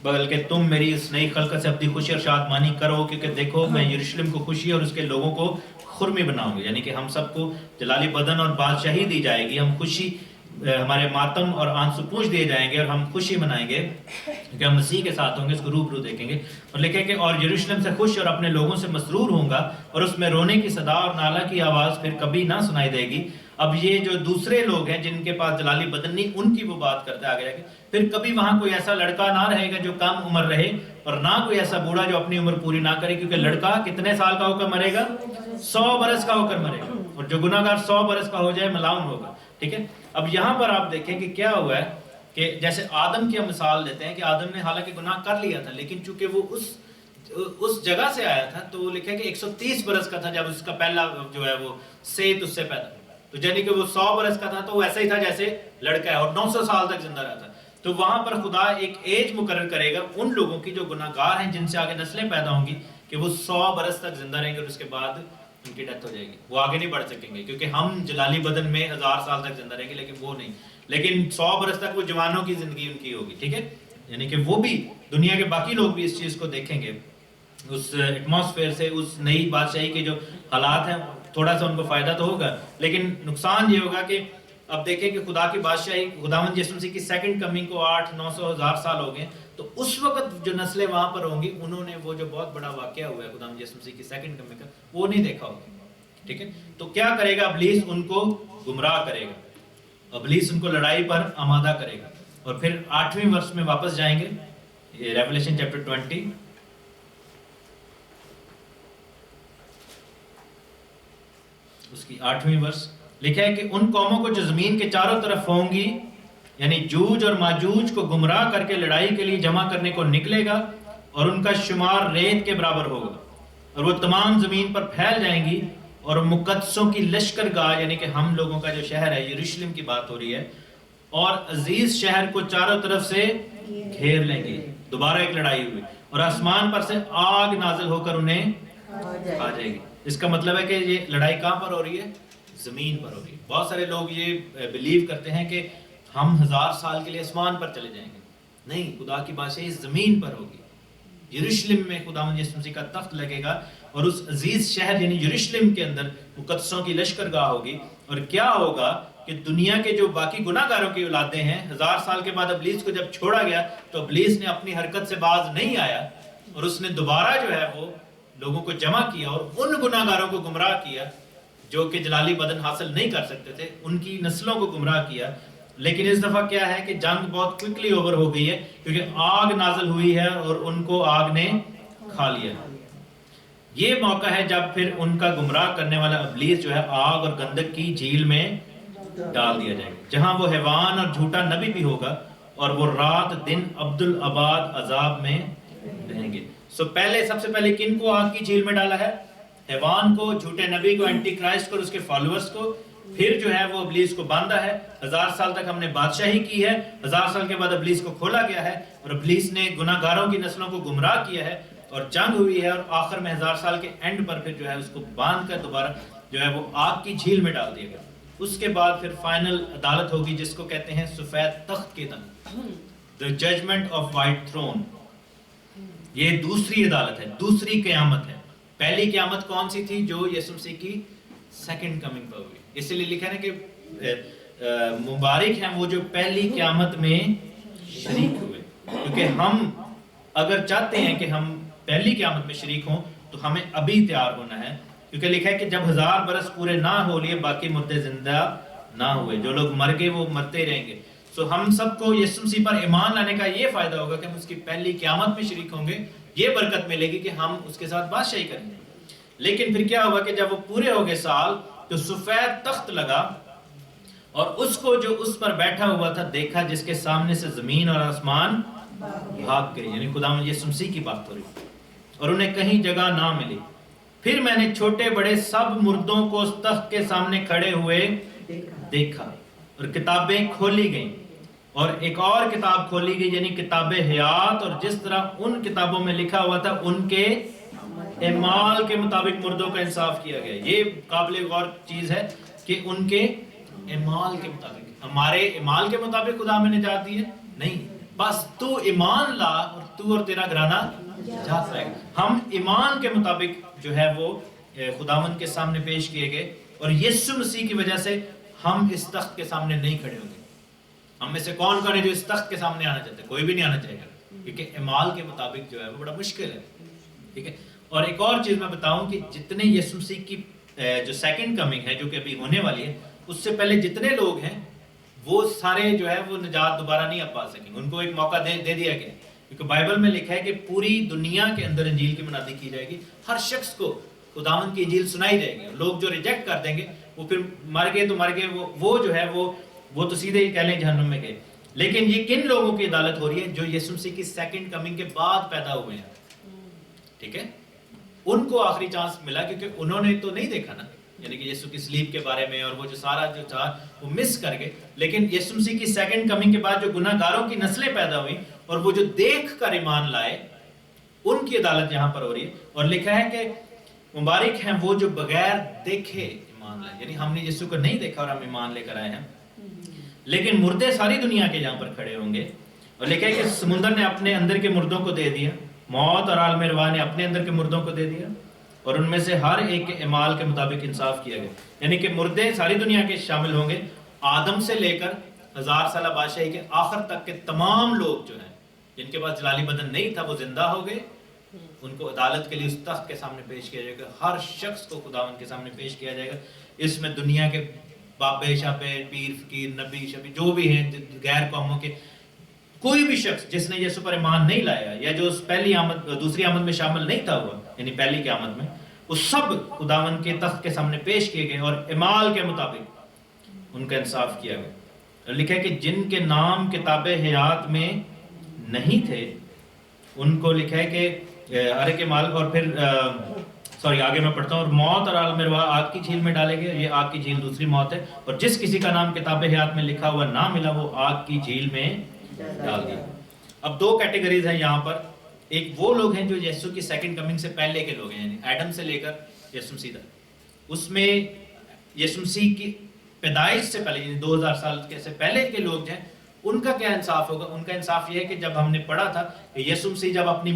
بلکہ تم میری اس نئی خلقت سے اپنی خوشی اور شادمانی کرو، کیونکہ دیکھو میں یروشلم کو خوشی اور اس کے لوگوں کو خرمی بناؤں گی۔ یعنی کہ ہم سب کو جلالی بدن اور بادشاہی دی جائے گی، ہم خوشی ہمارے ماتم اور آنسو پوچھ دیے جائیں گے اور ہم خوشی منائیں گے کیونکہ ہم مسیح کے ساتھ ہوں گے، اس کو روبرو دیکھیں گے. اور لکھے کہ اور یروشلم سے خوش اور اپنے لوگوں سے مسرور ہوں گا، اور اس میں رونے کی صدا اور نالہ کی آواز پھر کبھی نہ سنائی دے گی. اب یہ جو دوسرے لوگ ہیں جن کے پاس جلالی بدن نہیں، ان کی وہ بات کرتے آگے جا کے، پھر کبھی وہاں کوئی ایسا لڑکا نہ رہے گا جو کم عمر رہے، اور نہ کوئی ایسا بوڑھا جو اپنی عمر پوری نہ کرے، کیونکہ لڑکا کتنے سال کا ہو کر مرے گا؟ 100 برس کا ہو کر مرے گا، اور جو گناہ گار 100 برس کا ہو جائے ملعون ہوگا. ٹھیک ہے. اب یہاں پر آپ دیکھیں کہ کیا ہوا ہے کہ جیسے آدم کی ہم مثال دیتے ہیں کہ آدم نے حالانکہ گناہ کر لیا تھا، لیکن چونکہ وہ اس جگہ سے آیا تھا تو وہ لکھا کہ 130 برس کا تھا جب اس کا پہلا جو ہے وہ سیت اس سے پیدا. تو یعنی کہ وہ 100 برس کا تھا تو وہ ایسا ہی تھا جیسے لڑکا ہے، اور 900 سال تک زندہ رہتا. تو وہاں پر خدا ایک ایج مقرر کرے گا ان لوگوں کی جو گناہ گار ہیں، جن سے آگے نسلیں پیدا ہوں گی، کہ وہ 100 برس تک زندہ رہیں گے، اور اس کے بعد ان کی ڈیتھ ہو جائے گی. وہ آگے نہیں بڑھ سکیں گے، کیونکہ ہم جلالی بدن میں 1000 سال تک زندہ رہیں گے، لیکن وہ نہیں. لیکن 100 برس تک وہ جوانوں کی زندگی ان کی ہوگی. ٹھیک ہے. یعنی کہ وہ بھی دنیا کے باقی لوگ بھی اس چیز کو دیکھیں گے، اس ایٹماسفیئر سے، اس نئی بادشاہی کے جو حالات ہیں، تھوڑا سا ان کو فائدہ تو ہوگا، لیکن نقصان یہ ہوگا کہ اب دیکھیں کہ خدا کی بادشاہی، خداوند یسوع مسیح کی سیکنڈ کمنگ کو 800 900 1000 سال ہو گئے. تو اس وقت جو نسلیں وہاں پر ہوں گی، انہوں نے وہ جو بہت بڑا واقعہ ہوا ہے خداوند یسوع مسیح کی سیکنڈ کمنگ کا، وہ نہیں دیکھا ہوگا. ٹھیک ہے. تو کیا کرے گا ابلیس؟ ان کو گمراہ کرے گا. ابلیس ان کو لڑائی پر آمادہ کرے گا، اور پھر 8ویں ورس میں واپس جائیں گے، ریویلیشن چیپٹر 20، اس کی 8ویں ورس لکھا ہے کہ ان قوموں کو جو زمین کے چاروں طرف ہوں گی، یعنی جوج اور ماجوج کو گمراہ کر کے لڑائی کے لیے جمع کرنے کو نکلے گا، اور ان کا شمار ریت کے برابر ہوگا، اور وہ تمام زمین پر پھیل جائیں گی، اور مقدسوں کی لشکر گاہ، یعنی کہ ہم لوگوں کا جو شہر ہے، یروشلم کی بات ہو رہی ہے، اور عزیز شہر کو چاروں طرف سے گھیر لیں گے. دوبارہ ایک لڑائی ہوئی، اور آسمان پر سے آگ نازل ہو کر انہیں آ جائے گی. اس کا مطلب ہے کہ یہ لڑائی کہاں پر ہو رہی ہے؟ زمین پر ہو رہی ہے. بہت سارے لوگ یہ بلیو کرتے ہیں کہ ہم 1000 سال کے لیے آسمان پر چلے جائیں گے. نہیں، خدا کی بادشاہی زمین پر ہوگی. یروشلم میں خداوند یسوع مسیح کا تخت لگے گا، اور اس عزیز شہر یعنی یروشلم کے اندر مقدسوں کی لشکر گاہ ہوگی. اور کیا ہوگا کہ دنیا کے جو باقی گناہ گاروں کی اولادیں ہیں، 1000 سال کے بعد ابلیس کو جب چھوڑا گیا تو ابلیس نے اپنی حرکت سے باز نہیں آیا، اور اس نے دوبارہ جو ہے وہ لوگوں کو جمع کیا، اور ان گناہ گاروں کو گمراہ کیا جو کہ جلالی بدن حاصل نہیں کر سکتے تھے، ان کی نسلوں کو گمراہ کیا. لیکن اس دفعہ کیا ہے کہ جنگ بہت کوئکلی اوور ہو گئی ہے، کیونکہ آگ نازل ہوئی ہے اور ان کو آگ نے کھا لیا. یہ موقع ہے جب پھر ان کا گمراہ کرنے والا ابلیس جو ہے آگ اور گندک کی جھیل میں ڈال دیا جائے گا، جہاں وہ حیوان اور جھوٹا نبی بھی ہوگا، اور وہ رات دن عبدالآباد عذاب میں رہیں گے. پہلے سب سے پہلے کن کو آگ کی جھیل میں ڈالا ہے؟ حیوان کو، جھوٹے نبی کو، اینٹی کرائسٹ کو اور اس کے فالوورز کو. پھر جو ہے وہ ابلیس کو باندھا ہے. 1000 سال تک ہم نے بادشاہی کی ہے، 1000 سال کے بعد ابلیس کو کھولا گیا ہے، اور ابلیس نے گناہ گاروں کی نسلوں کو گمراہ کیا ہے، اور جنگ ہوئی ہے، اور آخر میں 1000 سال کے اینڈ پر پھر جو ہے اس کو باندھ کر دوبارہ جو ہے وہ آگ کی جھیل میں ڈال دیا گیا. اس کے بعد پھر فائنل عدالت ہوگی، جس کو کہتے ہیں سفید تخت کے دن، the judgment of white throne. یہ دوسری عدالت ہے، دوسری قیامت ہے. پہلی قیامت کون سی تھی؟ جو یسوع مسیح کی سیکنڈ کمنگ پر ہوئی. اسی لیے لکھا ہے کہ مبارک ہیں وہ جو پہلی قیامت میں شریک ہوئے. کیونکہ ہم اگر چاہتے ہیں کہ ہم پہلی قیامت میں شریک ہوں تو ہمیں ابھی تیار ہونا ہے. کیونکہ لکھا ہے کہ جب 1000 برس پورے نہ ہو لیے باقی مردے زندہ نہ ہوئے. جو لوگ مر گئے وہ مرتے رہیں گے. ہم سب کو یسوع مسیح پر ایمان لانے کا یہ فائدہ ہوگا کہ ہم اس کی پہلی قیامت میں شریک ہوں گے. یہ برکت ملے گی کہ ہم اس کے ساتھ بادشاہی کریں گے. لیکن پھر کیا ہوگا کہ جب وہ پورے ہو گئے سال تو سفید تخت لگا, اور اس کو جو اس پر بیٹھا ہوا تھا دیکھا, جس کے سامنے سے زمین اور آسمان بھاگ گئے. یعنی خداوند یسوع مسیح کی بات ہو رہی, اور انہیں کہیں جگہ نہ ملی. پھر میں نے چھوٹے بڑے سب مردوں کو اس تخت کے سامنے کھڑے ہوئے دیکھا, اور کتابیں کھولی گئیں, اور ایک اور کتاب کھولی گئی یعنی کتاب حیات, اور جس طرح ان کتابوں میں لکھا ہوا تھا ان کے اعمال کے مطابق مردوں کا انصاف کیا گیا. یہ قابل غور چیز ہے کہ ان کے اعمال کے مطابق. ہمارے اعمال کے مطابق خدا میں نجات دی ہے نہیں, بس تو ایمان لا اور تو اور تیرا گھرانہ نجات پائے گا. ہم ایمان کے مطابق جو ہے وہ خداوند کے سامنے پیش کیے گئے, اور یسوع مسیح کی وجہ سے ہم اس تخت کے سامنے نہیں کھڑے ہوں گے. ہم میں سے کون کون ہے جو اس تخت کے سامنے آنا چاہتے ہیں؟ کوئی بھی نہیں آنا چاہے گا، کیونکہ اعمال کے مطابق جو ہے وہ بڑا مشکل ہے. ٹھیک ہے. اور ایک اور چیز میں بتاؤں کہ جتنے یسوع مسیح کی جو سیکنڈ کمنگ ہے جو کہ ابھی ہونے والی ہے، اس سے پہلے جتنے لوگ ہیں وہ سارے جو ہے وہ نجات دوبارہ نہیں اب پا سکیں گے. ان کو ایک موقع دے دیا گیا، کیونکہ بائبل میں لکھا ہے کہ پوری دنیا کے اندر انجیل کی منادی کی جائے گی. ہر شخص کو خداوند کی انجیل سنائی جائے گی. لوگ جو ریجیکٹ کر دیں گے وہ پھر مر گئے تو مر گئے، وہ جو ہے وہ تو سیدھے ہی کہہ لیں جہنم میں گئے. لیکن یہ کن لوگوں کی عدالت ہو رہی ہے؟ جو یسوع مسیح کی سیکنڈ کمنگ کے بعد پیدا ہوئے ہیں. ٹھیک ہے. ان کو آخری چانس ملا، کیونکہ انہوں نے تو نہیں دیکھا نا، یعنی کہ یسوع کی صلیب کے بارے میں اور وہ جو سارا جو تھا وہ مس کر گئے. لیکن یسوع مسیح کی سیکنڈ کمنگ کے بعد جو گناہ گاروں کی نسلیں پیدا ہوئیں اور وہ جو دیکھ کر ایمان لائے، ان کی عدالت یہاں پر ہو رہی ہے. اور لکھا ہے کہ مبارک ہیں وہ جو بغیر دیکھے ایمان لائے، یعنی ہم نے یسوع کو نہیں دیکھا اور ہم ایمان لے کر آئے ہیں. لیکن مردے ساری دنیا کے یہاں پر کھڑے ہوں گے. اور لکھا ہے کہ سمندر نے اپنے اندر کے مردوں کو دے دیا، موت اور عالم ارواح نے اپنے اندر کے مردوں کو دے دیا، اور ان میں سے ہر ایک کے اعمال کے مطابق انصاف کیا گیا. یعنی کہ مردے ساری دنیا کے شامل ہوں گے. آدم سے لے کر 1000 سالہ بادشاہی کے آخر تک کے تمام لوگ جو ہیں جن کے پاس جلالی بدن نہیں تھا وہ زندہ ہو گئے. ان کو عدالت کے لیے اس تخت کے سامنے پیش کیا جائے گا. ہر شخص کو خداوند کے سامنے پیش کیا جائے گا. اس میں دنیا کے بابے شابے پیر فقیر نبی شبی جو بھی ہیں غیر قوموں کے، کوئی بھی شخص جس نے یسوع پر ایمان نہیں لایا یا جو اس پہلی آمد دوسری آمد میں شامل نہیں تھا ہوا، یعنی پہلی کی آمد میں، وہ سب خداوند کے تخت کے سامنے پیش کیے گئے اور اعمال کے مطابق ان کا انصاف کیا گیا. اور لکھا ہے کہ جن کے نام کتاب حیات میں نہیں تھے ان کو لکھا ہے کہ ہر ایک اعمال، اور پھر آگے میں پڑھتا ہوں، اور موت اور عالم ارواح آگ کی جھیل میں ڈالے گئے. یہ آگ کی جھیل دوسری موت ہے. اور جس کسی کا نام کتاب حیات میں لکھا ہوا نہ ملا وہ آگ کی جھیل میں ڈال دیا. اب دو کیٹیگریز ہیں یہاں پر. ایک وہ لوگ ہیں جو یسوع کی سیکنڈ کمنگ سے پہلے کے لوگ ہیں، یعنی ایڈم سے لے کر یسوع مسیح تک. اس میں یسوع مسیح کی پیدائش سے پہلے، یعنی 2000 سال سے پہلے کے لوگ ہیں، ان کا کیا انصاف ہوگا؟ ان کا انصاف یہ ہے کہ جب ہم نے پڑھا تھا کہ یسوع مسیح جب اپنی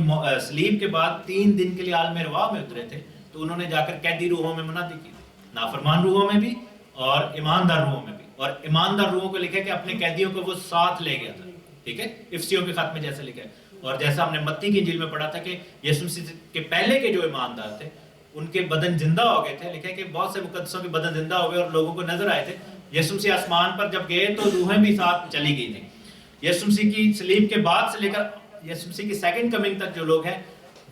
صلیب کے بعد 3 دن کے لیے عالم ارواح میں اترے تھے تو انہوں نے جا کر قیدی روحوں میں منادی کی، نافرمان روحوں میں بھی اور ایماندار روحوں میں بھی. اور ایماندار روحوں کو لکھا ہے کہ اپنے قیدیوں کو وہ ساتھ لے گیا تھا. ٹھیک ہے. افسیوں کے خط میں جیسے لکھا ہے. اور جیسا ہم نے متی کی انجیل میں پڑھا تھا کہ یسوع مسیح کے پہلے کے جو ایماندار تھے ان کے بدن زندہ ہو گئے تھے. لکھا ہے کہ بہت سے مقدسوں کے بدن زندہ ہو گئے اور لوگوں کو نظر آئے تھے. یسوع مسیح آسمان پر جب گئے تو روحیں بھی ساتھ چلی گئی تھیں. یسوع مسیح کی صلیب کے بعد سے لے کر یسوع مسیح کی سیکنڈ کمنگ تک جو لوگ ہیں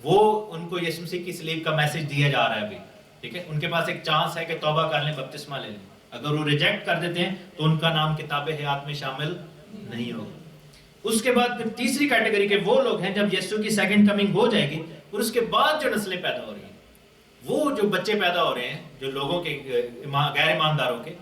وہ ان کو یسوع مسیح کی صلیب کا میسج دیا جا رہا ہے ابھی. ٹھیک ہے. ان کے پاس ایک چانس ہے کہ توبہ کر لیں، بپتسمہ لے لیں. اگر وہ ریجیکٹ کر دیتے ہیں تو ان کا نام کتاب حیات میں شامل نہیں ہوگا. اس کے بعد پھر تیسری کیٹیگری کے وہ لوگ ہیں جب یسوع کی سیکنڈ کمنگ ہو جائے گی اور اس کے بعد جو نسلیں پیدا ہو رہی ہیں، وہ جو بچے پیدا ہو رہے ہیں جو لوگوں کے غیر ایمانداروں کے،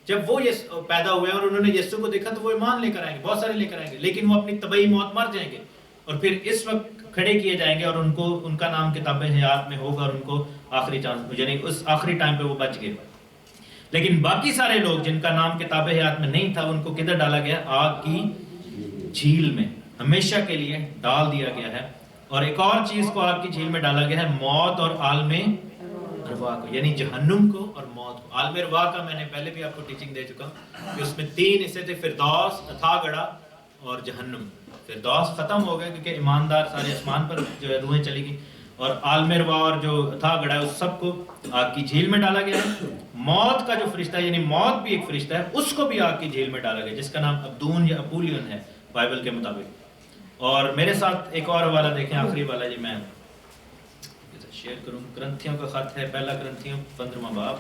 جب وہ پیدا ہوئے اور انہوں نے یسوع کو دیکھا تو وہ ایمان لے کر آئیں گے، بہت سارے لے کر آئیں گے، لیکن وہ اپنی طبعی موت مر جائیں گے اور پھر اس وقت کھڑے کیے جائیں گے اور ان کا نام کتاب حیات میں ہوگا اور ان کو آخری چانس، یعنی اس آخری ٹائم پہ وہ بچ گئے. لیکن باقی سارے لوگ جن کا نام کتاب حیات میں نہیں تھا ان کو کدھر ڈالا گیا؟ آگ کی جھیل میں ہمیشہ کے لیے ڈال دیا گیا ہے. اور ایک اور چیز کو آگ کی جھیل میں ڈالا گیا ہے، موت اور عالم ارواح کو، یعنی جہنم کو اور موت کو. عالم ارواح کا میں نے پہلے بھی آپ کو ٹیچنگ دے چکا ہوں کہ اس میں 3 حصے تھے، فردوس، اتھاگڑا اور جہنم. فردوس ختم ہو گیا کیونکہ ایماندار سارے آسمان پر جو ہے روحیں چلی گئی، اور عالم ارواح اور جو اتھاگڑا ہے اس سب کو آگ کی جھیل میں ڈالا گیا ہے. موت کا جو فرشتہ ہے، یعنی موت بھی ایک فرشتہ ہے، اس کو بھی آگ کی جھیل میں ڈالا گیا جس کا نام ابدون یا اپولیون ہے بائبل کے مطابق. اور میرے ساتھ ایک اور حوالہ دیکھیں، آخری والا جی میں شیئر کروں. کرنتھیوں کا خط ہے، پہلا کرنتھیوں 15واں باب،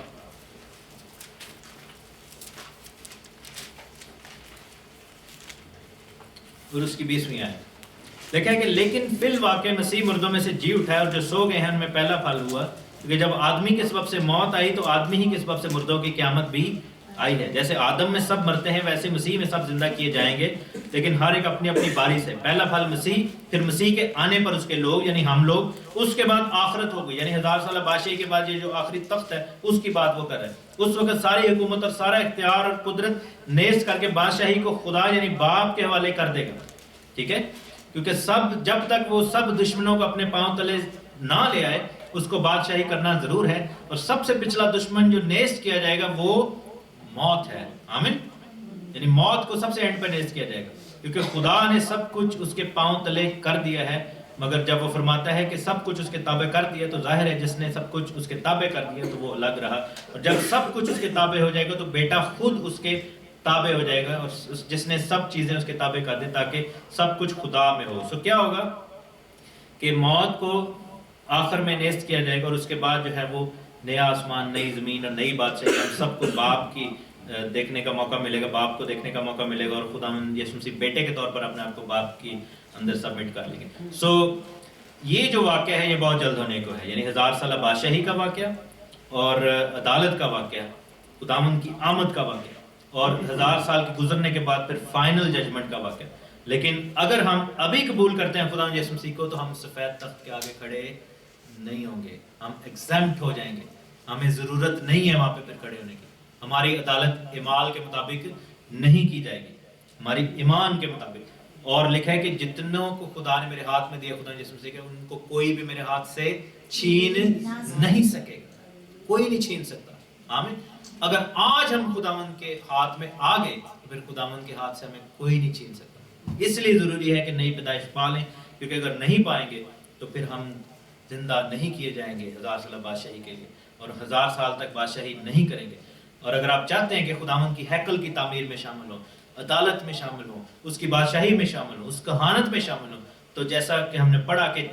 اور اس کی 20ویں آیت. لکھا ہے کہ لیکن فی الواقع مسیح مردوں میں سے جی اٹھا اور جو سو گئے ہیں ان میں پہلا پھل ہوا، کیونکہ جب آدمی کے سبب سے موت آئی تو آدمی ہی کے سبب سے مردوں کی قیامت بھی آئی ہے. جیسے آدم میں سب مرتے ہیں ویسے مسیح میں سب زندہ کیے جائیں گے، لیکن ہر ایک اپنی اپنی باری سے. پہلا پھل مسیح، پھر مسیح کے آنے پر اس کے لوگ یعنی ہم لوگ، اس کے بعد آخرت ہوگی، یعنی 1000 سالہ بادشاہی کے بعد یہ جو آخری تخت ہے اس کی بات وہ کر رہے ہیں. اس وقت ساری حکومت اور سارا اختیار اور قدرت نیست کر کے بادشاہی کو خدا یعنی باپ کے حوالے کر دے گا. ٹھیک ہے. کیونکہ جب تک وہ سب دشمنوں کو اپنے پاؤں تلے نہ لے آئے اس کو بادشاہی کرنا ضرور ہے. اور سب سے پچھلا دشمن جو نیست کیا جائے گا وہ موت ہے. آمین. یعنی موت کو سب سے اینڈ پہ نیست کیا جائے گا، کیونکہ خدا نے سب کچھ اس کے پاؤں تلے کر دیا ہے. مگر جب وہ فرماتا ہے کہ سب کچھ اس کے تابع کر دیا، تو ظاہر ہے جس نے سب کچھ اس کے تابع کر دیا تو وہ الگ رہا، اور جب سب کچھ اس کے تابع ہو جائے گا تو بیٹا خود اس کے تابع ہو جائے گا، اور جس نے سب چیزیں اس کے تابع کر دی تاکہ سب کچھ خدا میں ہو. سو کیا ہوگا کہ موت کو آخر میں نیست کیا جائے گا، اور اس کے بعد جو ہے وہ نیا آسمان، نئی زمین اور نئی بادشاہی، ہم سب کو باپ کی دیکھنے کا موقع ملے گا، باپ کو دیکھنے کا موقع ملے گا، اور خداوند یسوع مسیح بیٹے کے طور پر اپنے آپ کو باپ کی اندر سبمٹ کر لیں گے. سو یہ جو واقعہ ہے یہ بہت جلد ہونے کو ہے، یعنی 1000 سالہ بادشاہی کا واقعہ اور عدالت کا واقعہ، خداوند کی آمد کا واقعہ، اور 1000 سال کے گزرنے کے بعد پھر فائنل ججمنٹ کا واقعہ. لیکن اگر ہم ابھی قبول کرتے ہیں خداوند یسوع مسیح کو تو ہم سفید تخت کے آگے کھڑے نہیں ہوں گے، ہم ایگزیمپٹ ہو جائیں گے، ہمیں ضرورت نہیں ہے وہاں پہ پھر کھڑے ہونے کی. ہماری عدالت اعمال کے مطابق نہیں کی جائے گی، ہماری ایمان کے مطابق. اور لکھا ہے کہ جتنوں کو خدا نے میرے ہاتھ میں دیا، خدا نے یسوع مسیح کے، ان کو کوئی بھی میرے ہاتھ سے چھین نہیں سکے گا، کوئی نہیں چھین سکتا. آمین. اگر آج ہم خداوند کے ہاتھ میں آ گئے تو پھر خداوند کے ہاتھ سے ہمیں کوئی نہیں چھین سکتا. اس لیے ضروری ہے کہ نئی پیدائش پا لیں، کیونکہ اگر نہیں پائیں گے تو پھر ہم زندہ نہیں کیے جائیں گے 1000 سالہ بادشاہی کے لیے، اور 1000 سال تک بادشاہی نہیں کریں گے. اور اگر آپ چاہتے ہیں کہ خداوند کی ہیکل کی تعمیر میں شامل ہو، عدالت میں شامل ہو، اس کی بادشاہی میں شامل ہو، اس کہانت میں شامل ہو، تو جیسا کہ ہم نے پڑھا کہ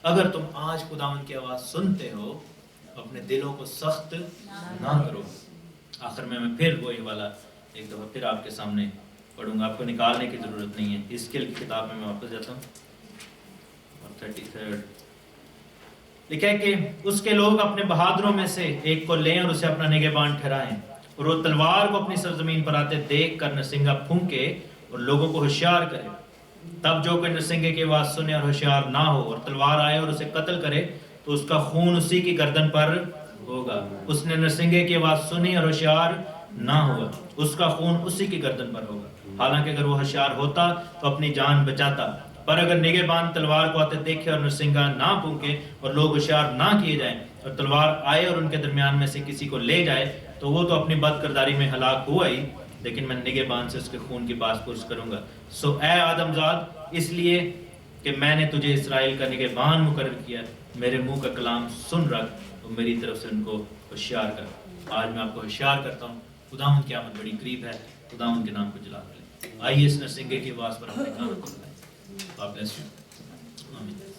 اگر تم آج خداوند کی آواز سنتے ہو، اپنے دلوں کو سخت نہ کرو. آخر میں پھر وہی والا ایک دفعہ پھر آپ کے سامنے پڑھوں گا، آپ کو نکالنے کی ضرورت نہیں ہے. اسکیل کی کتاب میں واپس جاتا ہوں اور 33 لکھا ہے کہ اس کے لوگ اپنے بہادروں میں سے ایک کو لیں اور اسے اپنا نگہبان ٹھہرائیں، اور وہ تلوار کو اپنی سرزمین پر آتے دیکھ کر نرسنگا پھونکے اور لوگوں کو ہوشیار کرے. تب جو کوئی نرسنگے کی آواز سنے اور ہوشیار نہ ہو اور تلوار آئے اور اسے قتل کرے تو اس کا خون اسی کی گردن پر ہوگا. اس نے نرسنگے کی آواز سنی اور ہوشیار نہ ہوا، اس کا خون اسی کی گردن پر ہوگا. حالانکہ اگر وہ ہوشیار ہوتا تو اپنی جان بچاتا، پر اگر نگہبان تلوار کو آتے دیکھے اور نرسنگا نہ پھونکے اور لوگ ہوشیار نہ کیے جائیں اور تلوار آئے اور ان کے درمیان میں سے کسی کو لے جائے تو وہ تو اپنی بد کرداری میں ہلاک ہوا ہی، لیکن میں نگہبان سے اس کے خون کی باز پرس کروں گا. سو اے آدم زاد، اس لیے کہ میں نے تجھے اسرائیل کا نگہبان مقرر کیا، میرے منہ کا کلام سن رکھ اور میری طرف سے ان کو ہوشیار کر. آج میں آپ کو ہوشیار کرتا ہوں، خداوند کی آمد بڑی قریب ہے، خداوند کے نام کو جلال کریں. آئیے اس نرسنگے کی آواز پر اپنے کانوں کو لگائیں. God bless you. آمین.